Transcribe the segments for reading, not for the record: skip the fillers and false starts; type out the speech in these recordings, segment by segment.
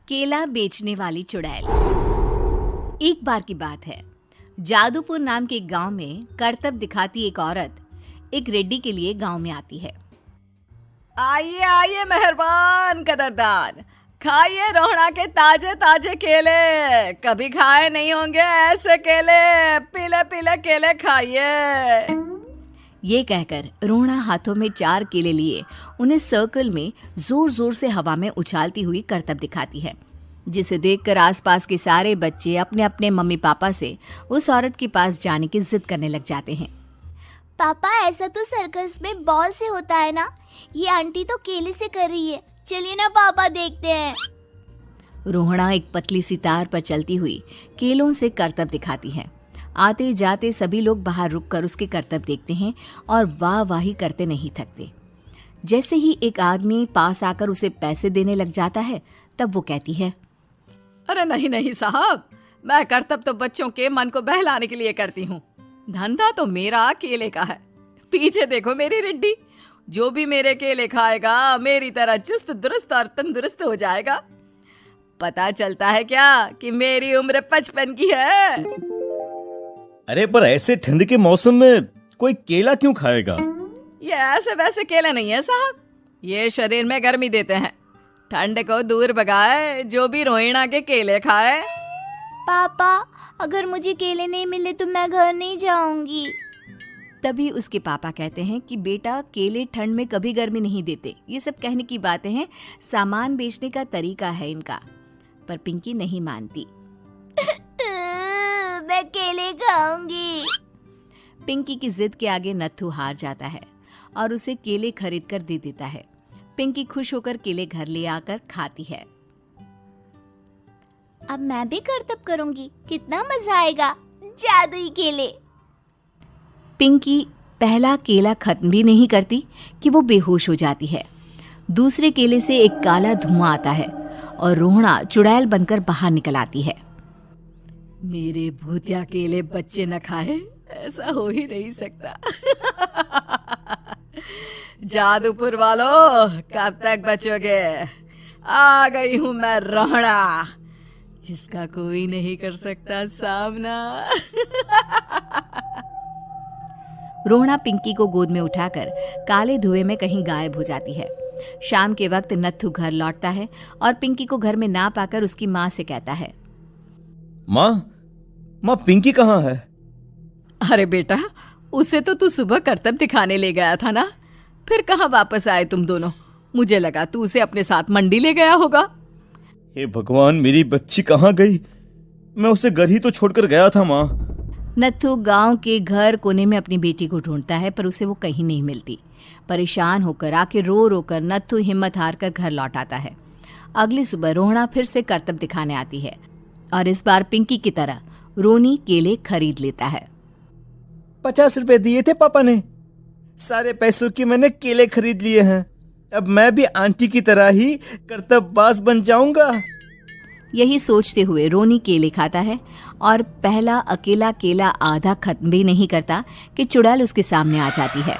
केला बेचने वाली चुड़ैल। एक बार की बात है, जादूपुर नाम के एक गांव में करतब दिखाती एक औरत एक रेड्डी के लिए गांव में आती है। आइए आइए मेहरबान कदरदान, खाइए रोहड़ा के ताजे ताजे केले। कभी खाए नहीं होंगे ऐसे केले, पीले पीले केले खाइए। ये कहकर रोहड़ा हाथों में 4 केले लिए उन्हें सर्कल में जोर जोर से हवा में उछालती हुई करतब दिखाती है, जिसे देखकर आसपास के सारे बच्चे अपने अपने मम्मी पापा से उस औरत के पास जाने की जिद करने लग जाते हैं। पापा, ऐसा तो सर्कस में बॉल से होता है ना, ये आंटी तो केले से कर रही है। चलिए ना पापा, देखते हैं। रोहड़ा एक पतली सी तार पर चलती हुई केलों से करतब दिखाती है। आते जाते सभी लोग बाहर रुककर उसके करतब देखते हैं और वाह वाही करते नहीं थकते। जैसे ही एक आदमी पास आकर उसे पैसे देने लग जाता है, तब वो कहती है, अरे नहीं नहीं साहब, मैं करतब तो बच्चों के मन को बहलाने के लिए करती हूँ। धंधा तो मेरा केले का है। पीछे देखो मेरी रिड्डी, जो भी मेरे केले खाएगा मेरी तरह चुस्त दुरुस्त और तंदुरुस्त हो जाएगा। पता चलता है क्या कि मेरी उम्र 55 की है। अरे पर ऐसे ठंड के मौसम में कोई केला क्यों खाएगा? ये ऐसे वैसे केले नहीं है साहब, ये शरीर में गर्मी देते हैं। ठंड को दूर भगाए जो भी रोहिणा के केले खाए। पापा, अगर मुझे केले नहीं मिले तो मैं घर नहीं जाऊंगी। तभी उसके पापा कहते हैं कि बेटा, केले ठंड में कभी गर्मी नहीं देते। ये सब कहने की बातें हैं, सामान बेचने का तरीका है इनका। पर पिंकी नहीं मानती। मैं केले खाऊंगी। पिंकी की जिद के आगे नत्थू हार जाता है और उसे केले खरीद कर दे देता है। पिंकी खुश होकर केले घर ले आकर खाती है। अब मैं भी करतब करूंगी, कितना मजा आएगा। जादुई केले। पिंकी पहला केला खत्म भी नहीं करती कि वो बेहोश हो जाती है। दूसरे केले से एक काला धुआं आता है और रोहड़ा चुड़ैल बनकर बाहर निकल आती है। मेरे भूतिया केले बच्चे न खाए, ऐसा हो ही नहीं सकता। जादूपुर वालों, कब तक बचोगे? आ गई हूं मैं रोहड़ा, जिसका कोई नहीं कर सकता सामना। रोहड़ा पिंकी को गोद में उठाकर काले धुएं में कहीं गायब हो जाती है। शाम के वक्त नत्थू घर लौटता है और पिंकी को घर में ना पाकर उसकी माँ से कहता है, माँ पिंकी कहाँ है? अरे बेटा, उसे तो तू सुबह करतब दिखाने ले गया था ना, फिर कहाँ वापस आए तुम दोनों? मुझे लगा तू उसे अपने साथ मंडी ले गया होगा। हे भगवान, मेरी बच्ची कहाँ गई? मैं उसे घर ही तो छोड़कर गया था माँ। नत्थू गांव के घर कोने में अपनी बेटी को ढूंढता है, पर उसे वो कहीं नहीं मिलती। परेशान होकर आखिर रो रो कर नत्थू हिम्मत हार कर घर लौट आता है। अगली सुबह रोहड़ा फिर से करतब दिखाने आती है और इस बार पिंकी की तरह रोनी केले खरीद लेता है। 50 रुपए दिए थे पापा ने, सारे पैसों की मैंने केले खरीद लिए हैं। अब मैं भी आंटी की तरह ही करतबबाज बन जाऊंगा। यही सोचते हुए रोनी केले खाता है और पहला अकेला केला आधा खत्म भी नहीं करता कि चुड़ैल उसके सामने आ जाती है।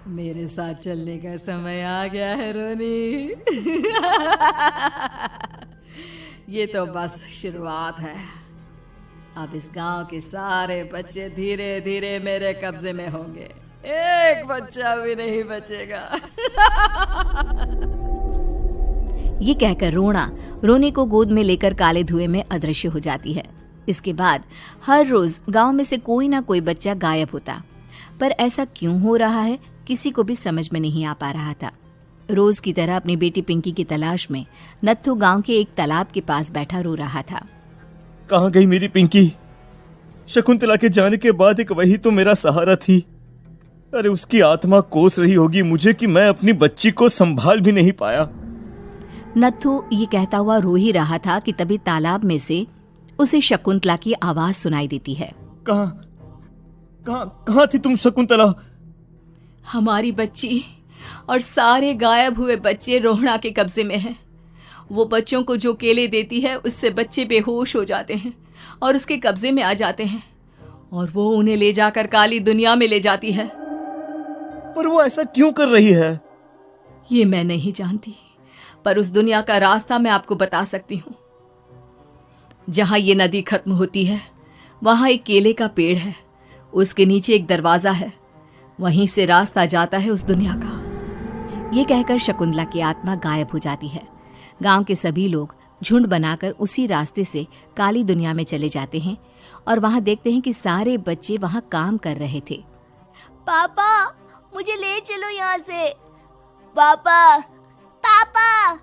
मेरे साथ चलने का समय आ गया है रोनी। ये तो बस शुरुआत है। अब इस गांव के सारे बच्चे धीरे धीरे मेरे कब्जे में होंगे, एक बच्चा भी नहीं बचेगा। ये कहकर रोना रोनी को गोद में लेकर काले धुएं में अदृश्य हो जाती है। इसके बाद हर रोज गांव में से कोई ना कोई बच्चा गायब होता, पर ऐसा क्यों हो रहा है किसी को भी समझ में नहीं आ पा रहा था। रोज की तरह अपनी बेटी पिंकी की तलाश में नत्थू गांव के एक तालाब के पास बैठा रो रहा था। कहाँ गई मेरी पिंकी? शकुंतला के जाने के बाद एक वही तो मेरा सहारा थी। अरे उसकी आत्मा कोस रही होगी मुझे कि मैं अपनी बच्ची को संभाल भी नहीं पाया। नत्थू ये कहता हुआ रो ही रहा था कि तभी तालाब में से उसे शकुंतला की आवाज सुनाई देती है। कहाँ थी तुम शकुंतला? हमारी बच्ची और सारे गायब हुए बच्चे रोहड़ा के कब्जे में हैं। वो बच्चों को जो केले देती है उससे बच्चे बेहोश हो जाते हैं और उसके कब्जे में आ जाते हैं और वो उन्हें ले जाकर काली दुनिया में ले जाती है। पर वो ऐसा क्यों कर रही है? ये मैं नहीं जानती, पर उस दुनिया का रास्ता मैं आपको बता सकती हूँ। जहां ये नदी खत्म होती है वहां एक केले का पेड़ है, उसके नीचे एक दरवाजा है, वहीं से रास्ता जाता है उस दुनिया का। ये कहकर शकुंतला की आत्मा गायब हो जाती है। गांव के सभी लोग झुंड बनाकर उसी रास्ते से काली दुनिया में चले जाते हैं और वहां देखते हैं कि सारे बच्चे वहां काम कर रहे थे। पापा मुझे ले चलो यहाँ से। पापा पापा।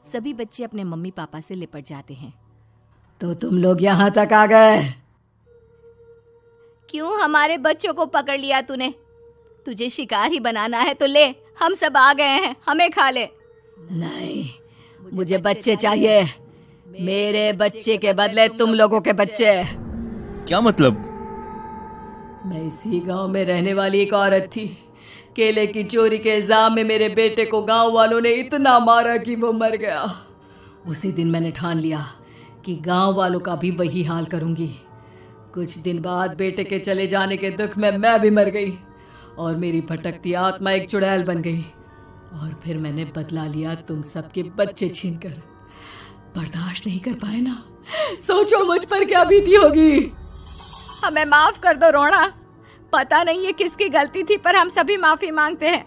सभी बच्चे अपने मम्मी पापा से लिपट जाते हैं। तो तुम लोग यहाँ तक आ गए? क्यों हमारे बच्चों को पकड़ लिया तूने? तुझे शिकार ही बनाना है तो ले, हम सब आ गए हैं, हमें खा ले। नहीं, मुझे बच्चे चाहिए। मेरे बच्चे के बदले तुम लोगों के बच्चे। क्या मतलब? मैं इसी गांव में रहने वाली एक औरत थी। केले की चोरी के इल्जाम में मेरे बेटे को गांव वालों ने इतना मारा कि वो मर गया। उसी दिन मैंने ठान लिया कि गांव वालों का भी वही हाल करूंगी। कुछ दिन बाद बेटे के चले जाने के दुख में मैं भी मर गई और मेरी भटकती आत्मा एक चुड़ैल बन गई। और फिर मैंने बदला लिया तुम सबके बच्चे छीनकर। बर्दाश्त नहीं कर पाए ना? सोचो मुझ पर क्या बीती होगी। हमें माफ कर दो रोना। पता नहीं ये किसकी गलती थी, पर हम सभी माफी मांगते हैं।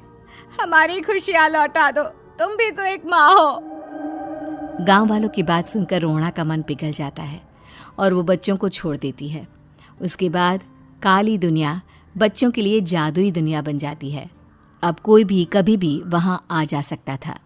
हमारी खुशियां लौटा दो, तुम भी तो एक माँ हो। गांव वालों की बात सुनकर रोना का मन पिघल जाता है और वो बच्चों को छोड़ देती है। उसके बाद काली दुनिया बच्चों के लिए जादुई दुनिया बन जाती है। अब कोई भी कभी भी वहां आ जा सकता था।